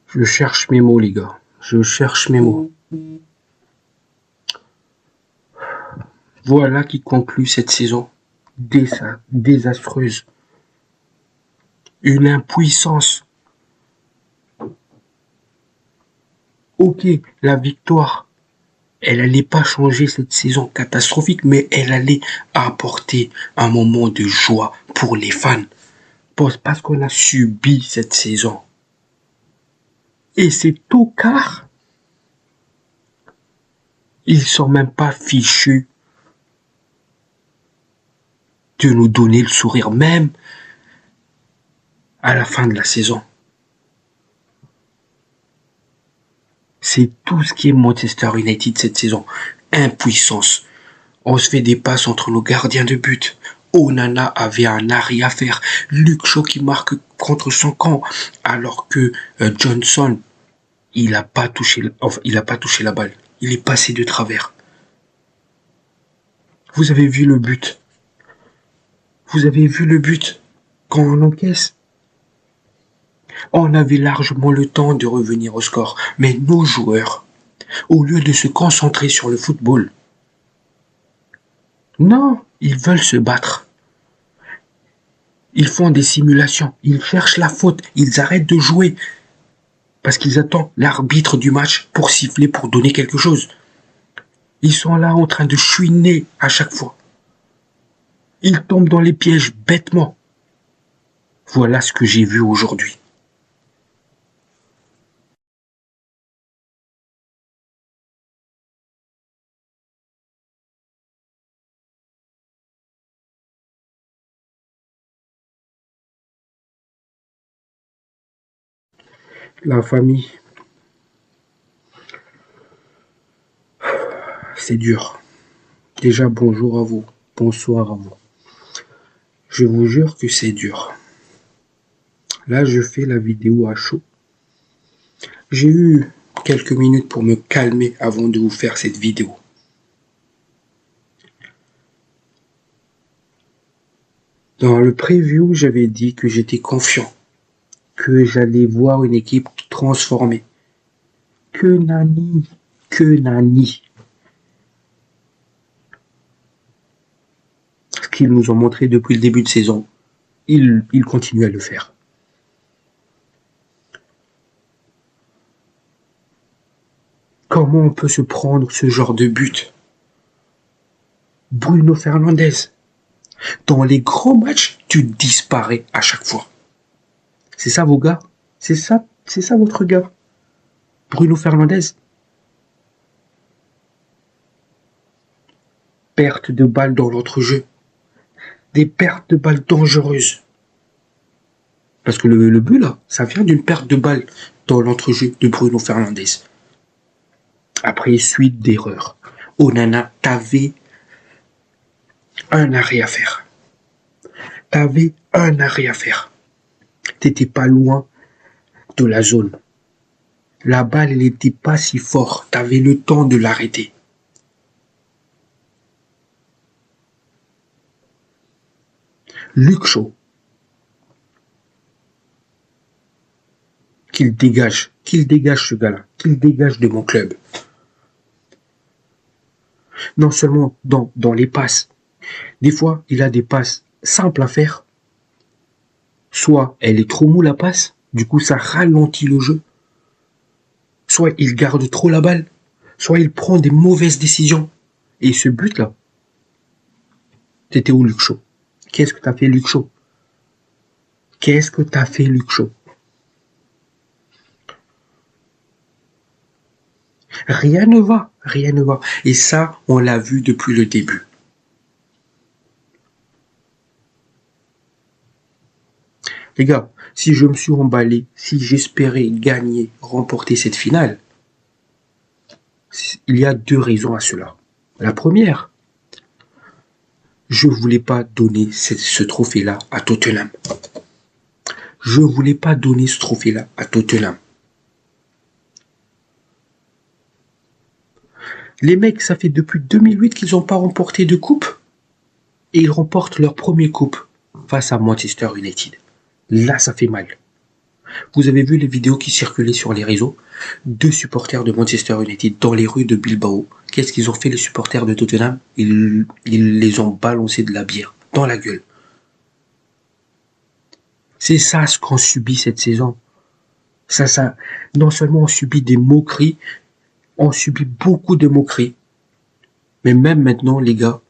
Je cherche mes mots, les gars. Je cherche mes mots. Voilà qui conclut cette saison désastreuse. Une impuissance. Ok, la victoire, elle allait pas changer cette saison catastrophique, mais elle allait apporter un moment de joie pour les fans. Parce qu'on a subi cette saison. Et ces tocards, ils sont même pas fichus de nous donner le sourire, même à la fin de la saison. C'est tout ce qui est Manchester United cette saison. Impuissance. On se fait des passes entre nos gardiens de but. Onana avait un arrêt à faire. Luke Shaw qui marque contre son camp. Alors que Johnson, il a pas touché la balle. Il est passé de travers. Vous avez vu le but. Vous avez vu le but quand on encaisse. On avait largement le temps de revenir au score. Mais nos joueurs, au lieu de se concentrer sur le football, non, ils veulent se battre. Ils font des simulations. Ils cherchent la faute. Ils arrêtent de jouer. Parce qu'ils attendent l'arbitre du match pour siffler, pour donner quelque chose. Ils sont là en train de chouiner à chaque fois. Ils tombent dans les pièges bêtement. Voilà ce que j'ai vu aujourd'hui. La famille, c'est dur. Déjà, bonjour à vous. Bonsoir à vous. Je vous jure que c'est dur. Là, je fais la vidéo à chaud. J'ai eu quelques minutes pour me calmer avant de vous faire cette vidéo. Dans le preview, j'avais dit que j'étais confiant, que j'allais voir une équipe transformée. Que nanni. Ce qu'ils nous ont montré depuis le début de saison, ils continuent à le faire. Comment on peut se prendre ce genre de but? Bruno Fernandes. Dans les grands matchs, tu disparais à chaque fois. C'est ça vos gars? C'est ça votre gars? Bruno Fernandes? Perte de balles dans l'entrejeu. Des pertes de balles dangereuses. Parce que le but là, ça vient d'une perte de balles dans l'entrejeu de Bruno Fernandes. Après suite d'erreurs. Onana, t'avais un arrêt à faire. T'étais pas loin de la zone. La balle, elle n'était pas si forte. T'avais le temps de l'arrêter. Luke Shaw. Qu'il dégage ce gars-là. Qu'il dégage de mon club. Non seulement dans les passes. Des fois, il a des passes simples à faire. Soit elle est trop mou la passe, du coup ça ralentit le jeu. Soit il garde trop la balle, soit il prend des mauvaises décisions. Et ce but-là, c'était où Luke Shaw? Qu'est-ce que t'as fait Luke Shaw? Rien ne va. Et ça, on l'a vu depuis le début. Les gars, si je me suis emballé, si j'espérais gagner, remporter cette finale, il y a 2 raisons à cela. La première, je voulais pas donner ce trophée-là à Tottenham. Les mecs, ça fait depuis 2008 qu'ils n'ont pas remporté de coupe. Et ils remportent leur première coupe face à Manchester United. Là, ça fait mal. Vous avez vu les vidéos qui circulaient sur les réseaux? Deux supporters de Manchester United dans les rues de Bilbao. Qu'est-ce qu'ils ont fait les supporters de Tottenham? Ils les ont balancé de la bière dans la gueule. C'est ça ce qu'on subit cette saison. Ça, non seulement on subit des moqueries, on subit beaucoup de moqueries, mais même maintenant, les gars,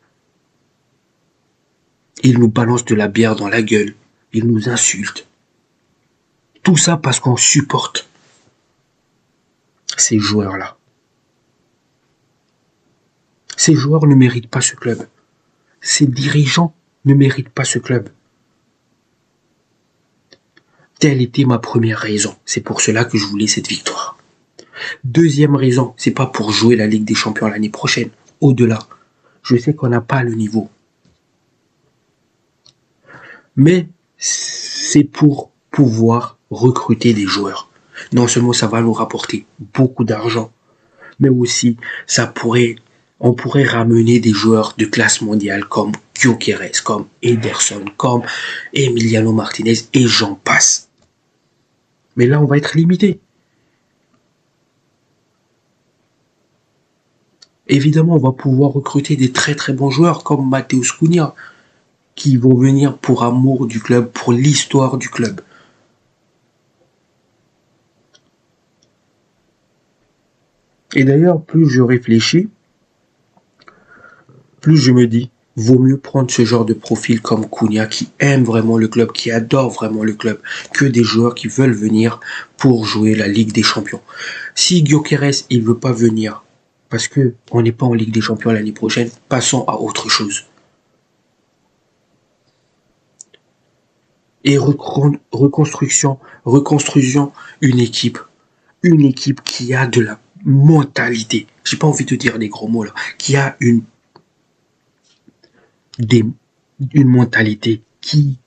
ils nous balancent de la bière dans la gueule, ils nous insultent. Tout ça parce qu'on supporte ces joueurs-là. Ces joueurs ne méritent pas ce club. Ces dirigeants ne méritent pas ce club. Telle était ma première raison. C'est pour cela que je voulais cette victoire. Deuxième raison, c'est pas pour jouer la Ligue des Champions l'année prochaine. Au-delà, je sais qu'on n'a pas le niveau. Mais c'est pour pouvoir recruter des joueurs. Non seulement ça va nous rapporter beaucoup d'argent, mais aussi on pourrait ramener des joueurs de classe mondiale comme Gyökeres, comme Ederson, comme Emiliano Martinez et j'en passe. Mais là, on va être limité. Évidemment, on va pouvoir recruter des très très bons joueurs comme Matheus Cunha, qui vont venir pour amour du club, pour l'histoire du club. Et d'ailleurs, plus je réfléchis, plus je me dis, vaut mieux prendre ce genre de profil comme Cunha qui aime vraiment le club, qui adore vraiment le club, que des joueurs qui veulent venir pour jouer la Ligue des Champions. Si Gyökeres, il veut pas venir parce que on n'est pas en Ligue des Champions l'année prochaine, passons à autre chose. Et reconstruisons une équipe qui a de la mentalité. J'ai pas envie de dire des gros mots là, qui a une mentalité, qui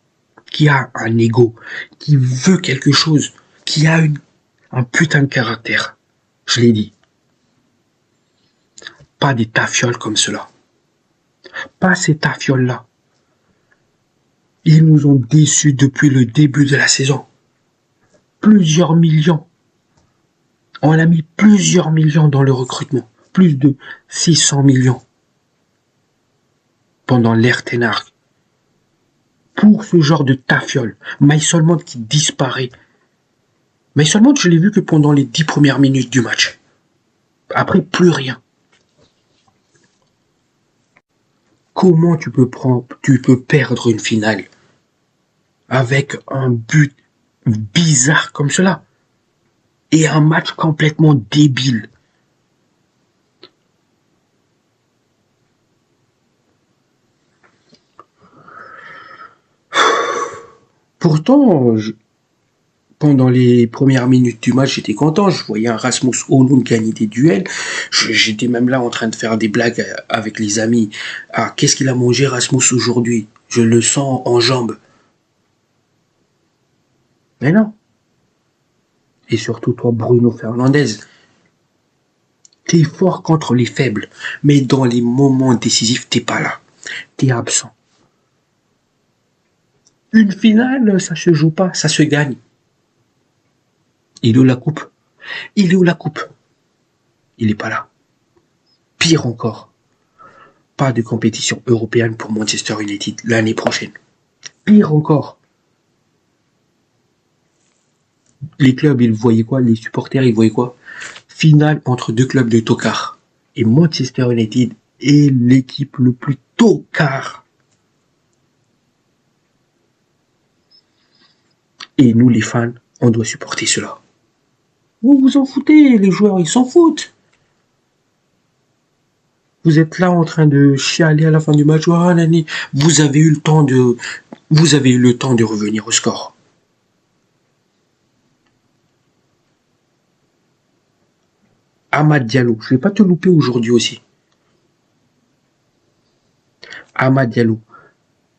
a un ego, qui veut quelque chose, qui a un putain de caractère. Je l'ai dit. Pas des tafioles comme cela. Pas ces tafioles-là. Ils nous ont déçus depuis le début de la saison. Plusieurs millions. On a mis plusieurs millions dans le recrutement. Plus de 600 millions. Pendant l'ère Ten Hag. Pour ce genre de tafiole. Mason Mount qui disparaît. Mason Mount, je l'ai vu que pendant les 10 premières minutes du match. Après, plus rien. Comment tu peux perdre une finale avec un but bizarre comme cela et un match complètement débile? Pourtant, pendant les premières minutes du match, j'étais content. Je voyais un Rasmus Højlund gagner des duels. J'étais même là en train de faire des blagues avec les amis. Ah, qu'est-ce qu'il a mangé Rasmus aujourd'hui? Je le sens en jambes. Mais non. Et surtout toi, Bruno Fernandes. T'es fort contre les faibles. Mais dans les moments décisifs, t'es pas là. T'es absent. Une finale, ça se joue pas, ça se gagne. Il est où la coupe? Il est où la coupe? Il n'est pas là. Pire encore, pas de compétition européenne pour Manchester United l'année prochaine. Pire encore. Les clubs, ils voyaient quoi? Les supporters, ils voyaient quoi? Finale entre deux clubs de tocards. Et Manchester United est l'équipe le plus tocard. Et nous, les fans, on doit supporter cela. Vous vous en foutez, les joueurs, ils s'en foutent. Vous êtes là en train de chialer à la fin du match. Oh, Nani, vous avez eu le temps de revenir au score. Amad Diallo, je vais pas te louper aujourd'hui aussi. Amad Diallo,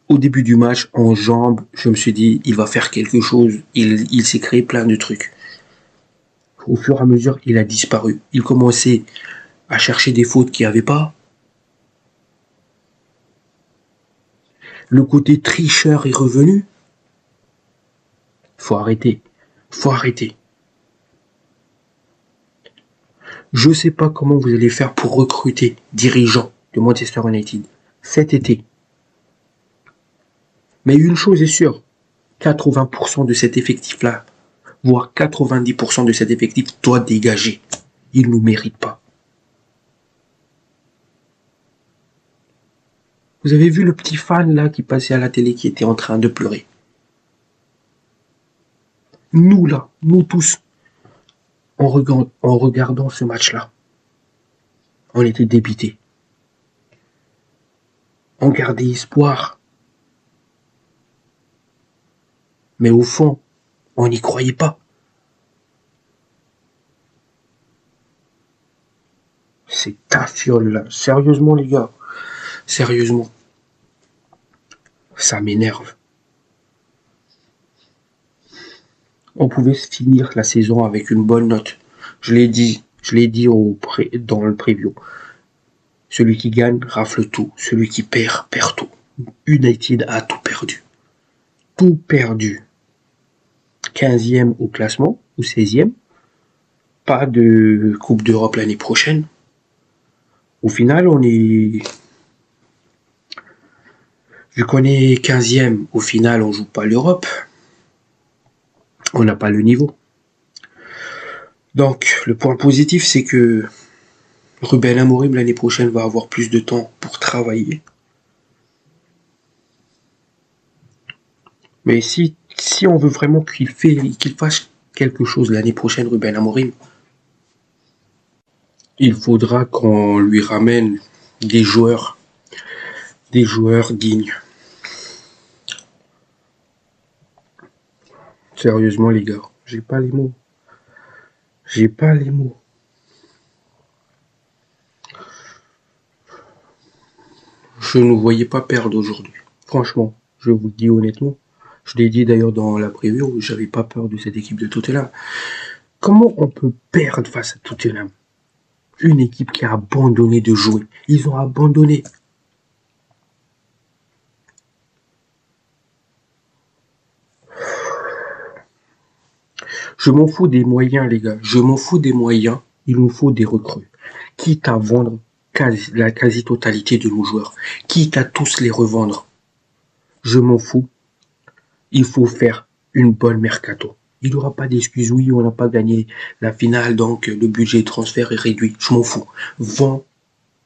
au début du match, en jambes, je me suis dit, il va faire quelque chose. Il s'est créé plein de trucs. Au fur et à mesure, il a disparu. Il commençait à chercher des fautes qu'il n'y avait pas. Le côté tricheur est revenu. Faut arrêter. Faut arrêter. Je ne sais pas comment vous allez faire pour recruter dirigeants de Manchester United cet été. Mais une chose est sûre, 80% de cet effectif-là, voire 90% de cet effectif doit dégager. Il ne mérite pas. Vous avez vu le petit fan là qui passait à la télé qui était en train de pleurer. Nous là, nous tous, en regardant ce match-là, on était débités. On gardait espoir. Mais au fond, on n'y croyait pas. C'est ta fiole là. Sérieusement les gars. Sérieusement. Ça m'énerve. On pouvait finir la saison avec une bonne note. Je l'ai dit dans le preview. Celui qui gagne rafle tout. Celui qui perd, perd tout. United a tout perdu. Tout perdu. 15e au classement, ou 16e. Pas de Coupe d'Europe l'année prochaine. Au final, vu qu'on est 15e, au final, on joue pas l'Europe. On n'a pas le niveau. Donc, le point positif, c'est que Ruben Amorim, l'année prochaine, va avoir plus de temps pour travailler. Mais si on veut vraiment qu'il fasse quelque chose l'année prochaine, Ruben Amorim, il faudra qu'on lui ramène des joueurs dignes. Sérieusement, les gars, j'ai pas les mots. Je ne nous voyais pas perdre aujourd'hui. Franchement, je vous le dis honnêtement. Je l'ai dit d'ailleurs dans la preview, j'avais pas peur de cette équipe de Tottenham. Comment on peut perdre face à Tottenham? Une équipe qui a abandonné de jouer. Ils ont abandonné. Je m'en fous des moyens, les gars. Je m'en fous des moyens. Il nous faut des recrues. Quitte à vendre la quasi-totalité de nos joueurs. Quitte à tous les revendre. Je m'en fous. Il faut faire une bonne mercato. Il n'y aura pas d'excuses. Oui, on n'a pas gagné la finale, donc le budget de transfert est réduit. Je m'en fous. Vends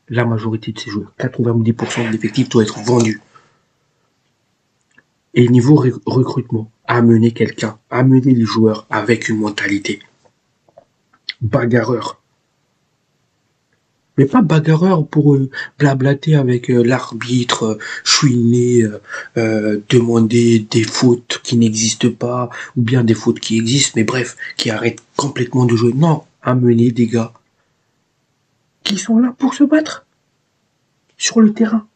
la majorité de ces joueurs. 90% de l'effectif doit être vendu. Et niveau recrutement, amener quelqu'un, amener les joueurs avec une mentalité bagarreur. Mais pas bagarreur pour blablater avec l'arbitre, chouiner, demander des fautes qui n'existent pas, ou bien des fautes qui existent, mais bref, qui arrêtent complètement de jouer. Non, amener des gars qui sont là pour se battre sur le terrain.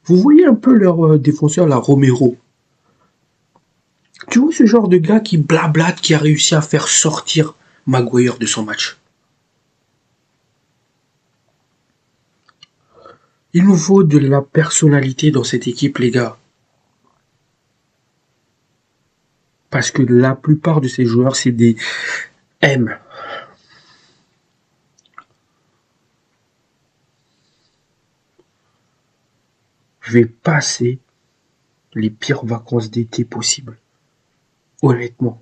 Vous voyez un peu leur défenseur, la Romero. Tu vois ce genre de gars qui blablate, qui a réussi à faire sortir Maguire de son match. Il nous faut de la personnalité dans cette équipe, les gars. Parce que la plupart de ces joueurs, c'est des M. Je vais passer les pires vacances d'été possibles. Honnêtement.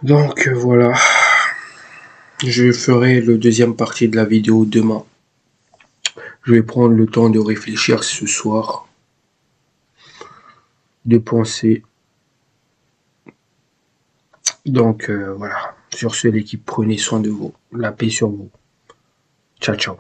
Donc voilà. Je ferai le deuxième partie de la vidéo demain. Je vais prendre le temps de réfléchir ce soir. De penser. Donc voilà. Sur ce, l'équipe, prenez soin de vous. La paix sur vous. Ciao, ciao.